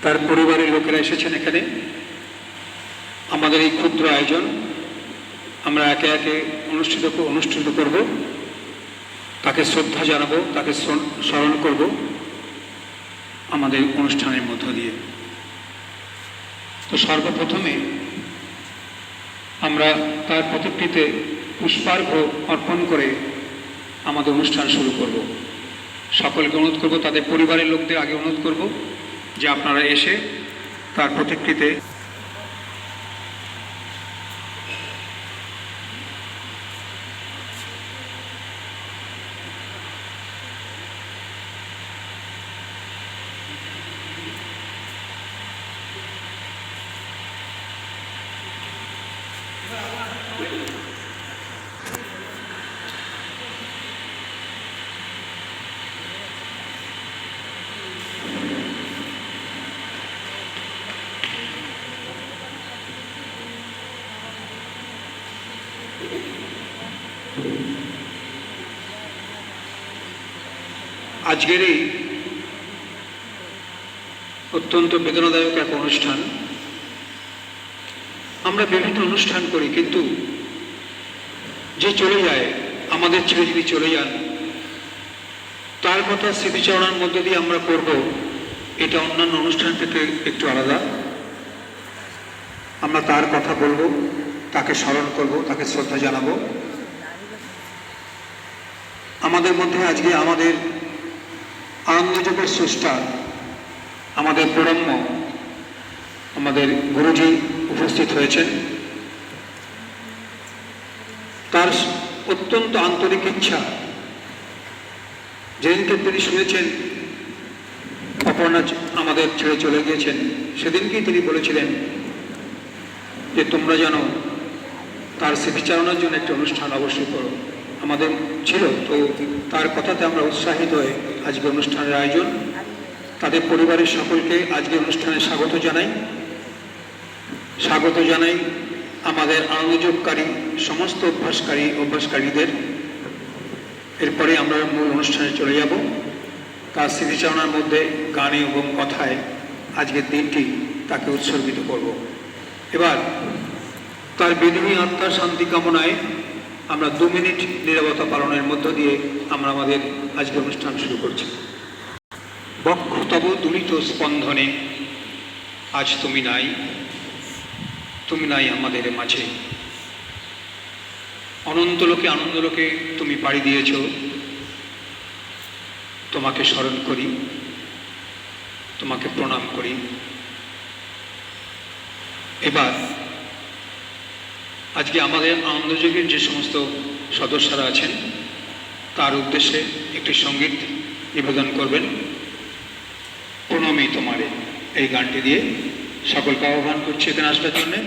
তার পরিবারের লোকেরা এসেছেন এখানে। আমাদের এই ক্ষুদ্র আয়োজন আমরা একে একে অনুষ্ঠিত করব, তাকে শ্রদ্ধা জানাবো, তাকে স্মরণ করব আমাদের অনুষ্ঠানের মধ্য দিয়ে। তো সর্বপ্রথমে আমরা তার প্রতিকৃতিতে পুষ্পার্ঘ্য অর্পণ করে আমাদের অনুষ্ঠান শুরু করব। সকলকে অনুরোধ করব, তাদের পরিবারের লোকদের আগে অনুরোধ করব যে আপনারা এসে তার প্রতিকৃতিতে আজকের এই অত্যন্ত বেদনাদায়ক এক অনুষ্ঠান। আমরা বিভিন্ন অনুষ্ঠান করি, কিন্তু যে চলে যায়, আমাদের ছেড়ে যদি চলে যান, তার কথা স্মৃতিচারণার মধ্যে দিয়ে আমরা করব, এটা অন্যান্য অনুষ্ঠান থেকে একটু আলাদা। আমরা তার কথা বলবো, তাকে স্মরণ করব, তাকে শ্রদ্ধা জানাবো। আমাদের মধ্যে আজকে আমাদের আনন্দযোগের স্রষ্টা, আমাদের প্রণম্য, আমাদের গুরুজি উপস্থিত হয়েছেন। তার অত্যন্ত আন্তরিক ইচ্ছা, যেদিনকে তিনি শুনেছেন অপর্ণা আমাদের ছেড়ে চলে গিয়েছেন, সেদিনকেই তিনি বলেছিলেন যে তোমরা যেন তার স্মৃতিচারণার জন্য একটা অনুষ্ঠান অবশ্যই করো। আমাদের ছিল, তো তার কথাতে আমরা উৎসাহিত হয়ে আজকে অনুষ্ঠানের আয়োজন। তাদের পরিবারের সকলকে আজকে অনুষ্ঠানে স্বাগত জানাই আমাদের আনন্দযোগকারী সমস্ত অভ্যাসকারীদের। এরপরে আমরা মূল অনুষ্ঠানে চলে যাব। তার স্মৃতিচারণার মধ্যে গানে এবং কথায় আজকের দিনটি তাকে উৎসর্গিত করব। এবার তার বেদনী আত্মার শান্তি কামনায় আমরা 2 মিনিট নীরবতা পালনের মধ্য দিয়ে আমরা আমাদের আজকের অনুষ্ঠান শুরু করছি। বক্ষ তব দুলিত স্পন্দনে আজ তুমি নাই আমাদের মাঝে। অনন্তলোকে আনন্দলোকে তুমি পাড়ি দিয়েছ, তোমাকে স্মরণ করি, তোমাকে প্রণাম করি। এবার আজকে আমাদের আনন্দযোগের যে সমস্ত সদস্যরা আছেন, তার উদ্দেশ্যে একটি সঙ্গীত নিবেদন করবেন। প্রণমী তোমারে এই গানটি দিয়ে সকলকে আহ্বান করছি এখানে আসবার জন্যে।